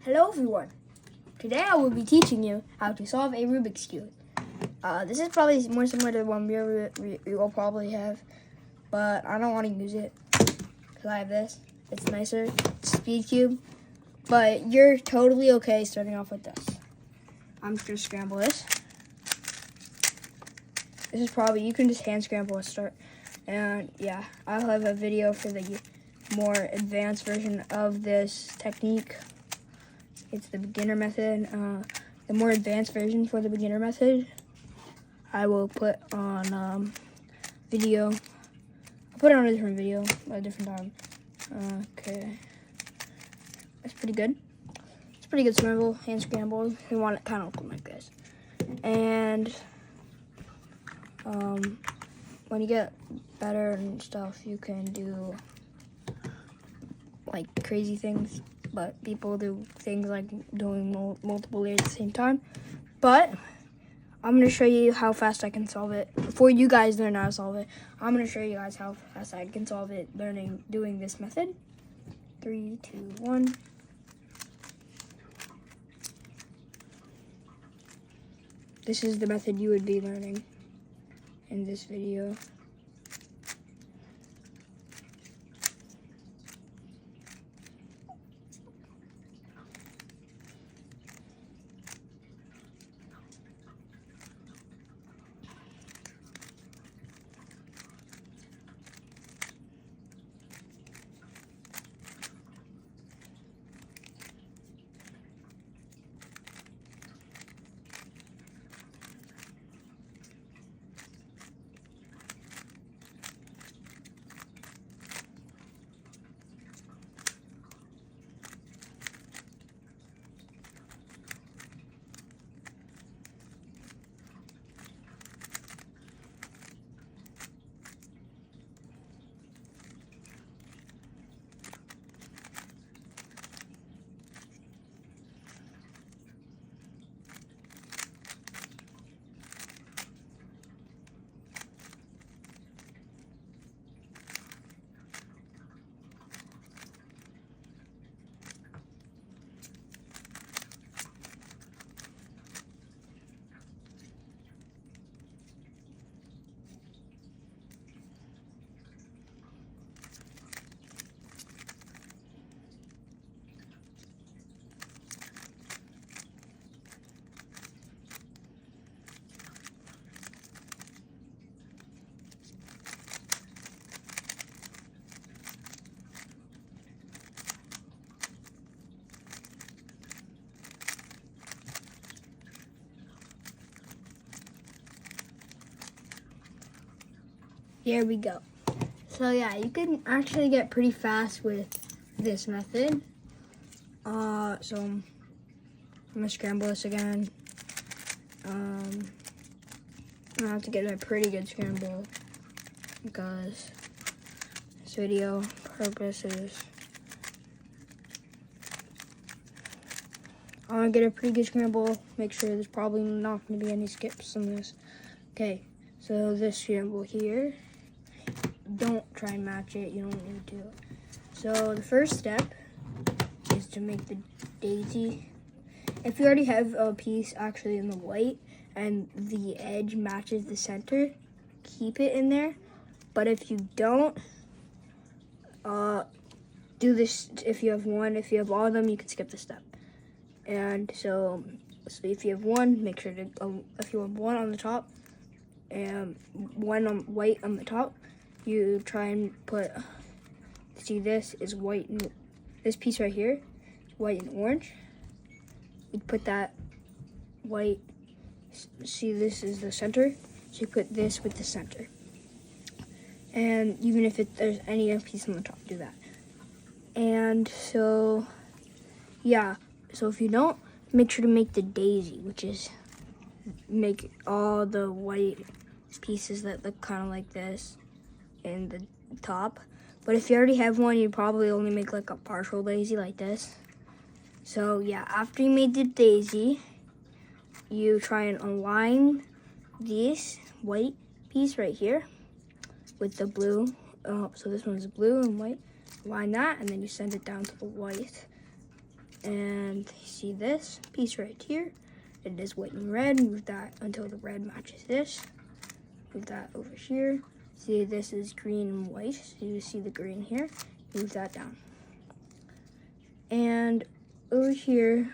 Hello everyone. Today I will be teaching you how to solve a Rubik's Cube. This is probably more similar to the one we will probably have, but I don't want to use it because I have this. It's nicer. It's a speed cube, but you're totally okay starting off with this. I'm just going to scramble this. This is probably, you can just hand scramble a start. And yeah, I'll have a video for the more advanced version of this technique. It's the beginner method. The more advanced version for the beginner method, I will put on video. I'll put it on a different video at a different time. Okay. That's pretty good. It's pretty good scramble, hand scramble. You want it kind of looking like this. And when you get better and stuff, you can do like crazy things. But people do things like doing multiple layers at the same time. But I'm going to show you how fast I can solve it. Before you guys learn how to solve it, I'm going to show you guys how fast I can solve it doing this method. 3, 2, 1. This is the method you would be learning in this video. Here we go. So yeah, you can actually get pretty fast with this method. So I'm gonna scramble this again. I have to get a pretty good scramble because this video purpose is I want to get a pretty good scramble. Make sure there's probably not going to be any skips on this. Okay, so this scramble here. Don't try and match it, you don't need to. So the first step is to make the daisy. If you already have a piece actually in the white and the edge matches the center, keep it in there. But if you don't, do this if you have one. If you have all of them, you can skip the step. And so if you have one, make sure to, if you have one on the top and one on white on the top, you try and put, see this is white, and this piece right here is white and orange. You put that white, see this is the center, so you put this with the center. And even if there's any piece on the top, do that. And so, yeah, so if you don't, make sure to make the daisy, which is make all the white pieces that look kind of like this in the top. But if you already have one, you probably only make like a partial daisy like this. So yeah, after you made the daisy, you try and align this white piece right here with the blue. So this one's blue and white. Align that, and then you send it down to the white. And see this piece right here? It is white and red. Move that until the red matches this. Move that over here. See, this is green and white. So you see the green here. Move that down. And over here,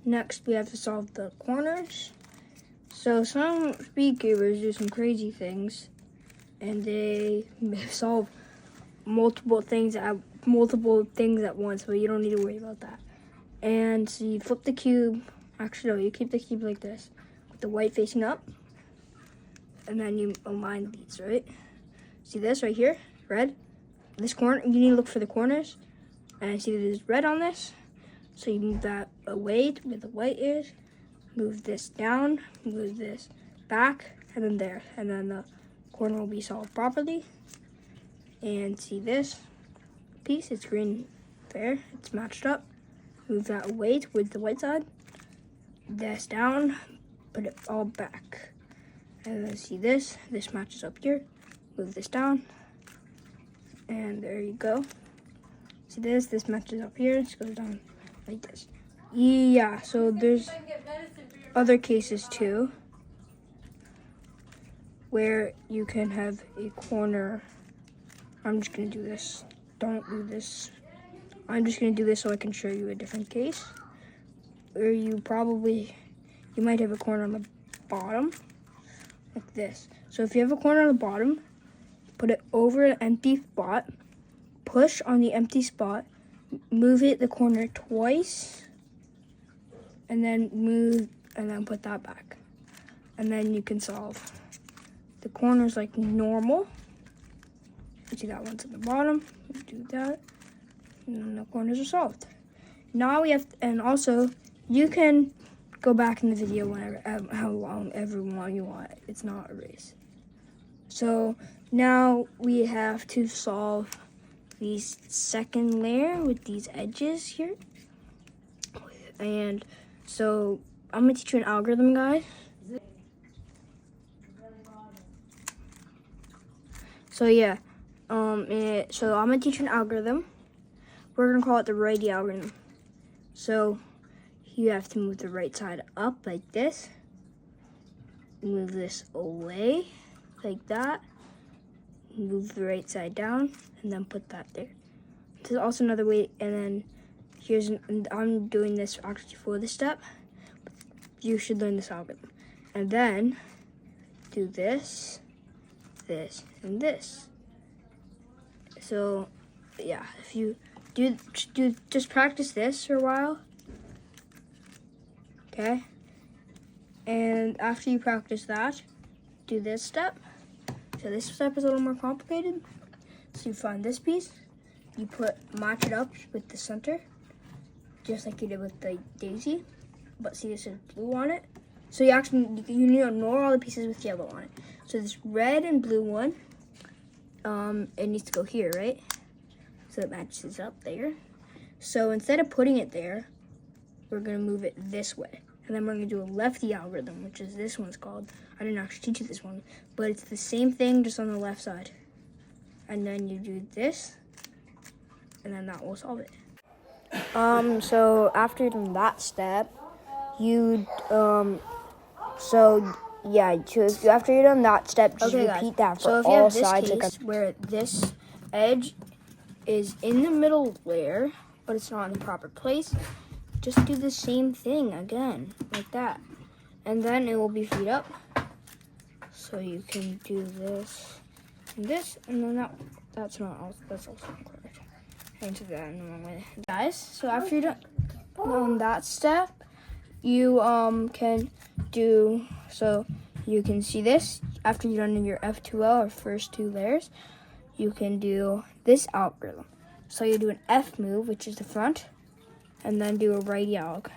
next we have to solve the corners. So some speed gamers do some crazy things, and they solve multiple things at once, but you don't need to worry about that. And so you flip the cube. Actually, no, you keep the cube like this, with the white facing up, and then you align these, right? See this right here, red? This corner, you need to look for the corners, and see there's red on this, so you move that away to where the white is, move this down, move this back, and then there, and then the corner will be solved properly. And see this piece, it's green there, it's matched up. Move that away with the white side, this down, put it all back. And then see this matches up here. Move this down, and there you go. See this matches up here, it goes down like this. Yeah, so there's other cases too, where you can have a corner. I'm just gonna do this. Don't do this. I'm just gonna do this so I can show you a different case. Where you might have a corner on the bottom, like this. So if you have a corner on the bottom, put it over an empty spot, push on the empty spot, move the corner twice, and then put that back. And then you can solve the corners like normal. See that one's at the bottom, do that, and then the corners are solved. Now we have, and also you can go back in the video whenever, how long you want. It's not a race. So now we have to solve the second layer with these edges here. And so I'm gonna teach you an algorithm, guys. So yeah, so I'm gonna teach you an algorithm. We're gonna call it the righty algorithm. So you have to move the right side up like this. Move this away like that. Move the right side down, and then put that there. There's also another way, and then I'm doing this actually for this step. You should learn this algorithm. And then do this, this, and this. So yeah, if you just practice this for a while, okay? And after you practice that, do this step. So this step is a little more complicated. So you find this piece, you match it up with the center, just like you did with the daisy, but see this is blue on it. So you need to ignore all the pieces with yellow on it. So this red and blue one, it needs to go here, right? So it matches up there. So instead of putting it there, we're gonna move it this way. And then we're gonna do a lefty algorithm, which is this one's called. I didn't actually teach you this one, but it's the same thing, just on the left side. And then you do this, and then that will solve it. So after you've done that step, after you've done that step, just repeat that for all sides. So if you have this case where this edge is in the middle layer, but it's not in the proper place, just do the same thing again, like that. And then it will be freed up. So you can do this and this, and then that's also incorrect. I entered that in the wrong way. Guys, so after you're done that step, you can do, so you can see this. After you're done in your F2L, or first two layers, you can do this algorithm. So you do an F move, which is the front, and then do a righty alg,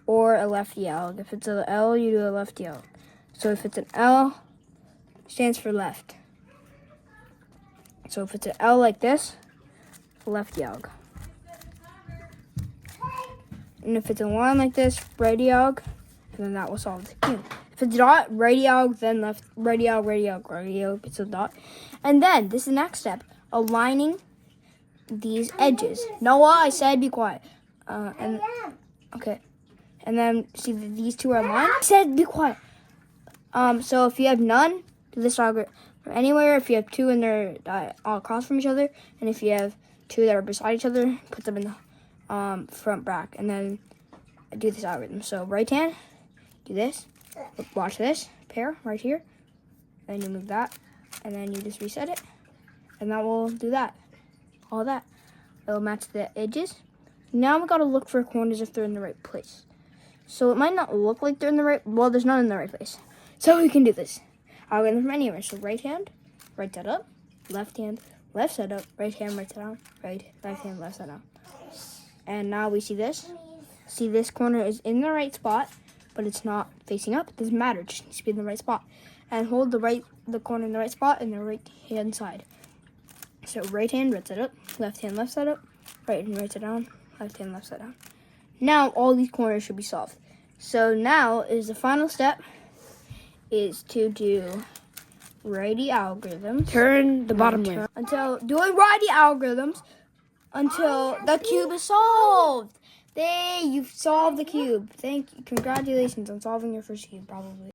or a lefty alg. If it's an L, you do a lefty alg. So if it's an L, it stands for left. So if it's an L like this, lefty alg. And if it's a line like this, righty alg, and then that will solve the cube. If it's a dot, righty alg, then left, righty alg, righty alg, righty alg, it's a dot. And then, this is the next step, aligning these edges. Noah, I said be quiet. And okay, and then see these two are aligned. Said be quiet. So if you have none, do this algorithm from anywhere. If you have two and they're all across from each other, and if you have two that are beside each other, put them in the front back, and then do this algorithm. So right hand, do this. Watch this pair right here. Then you move that, and then you just reset it, and that will do that. All that. It'll match the edges. Now we gotta look for corners if they're in the right place. So it might not look like they're in the right. Well, there's none in the right place. So we can do this. Algorithm from anywhere. So right hand, right side up. Left hand, left side up. Right hand, right side down. Right, left hand, left side down. And now we see this. See, this corner is in the right spot, but it's not facing up. It doesn't matter. It just needs to be in the right spot. And hold the corner in the right spot in the right hand side. So right hand, right side up. Left hand, left side up. Right hand, right side down. Left hand, left side down. Now all these corners should be solved. So now is the final step is to do righty algorithms. Turn the bottom way. Until doing righty algorithms until the cube is solved. You've solved the cube. Congratulations on solving your first cube, probably.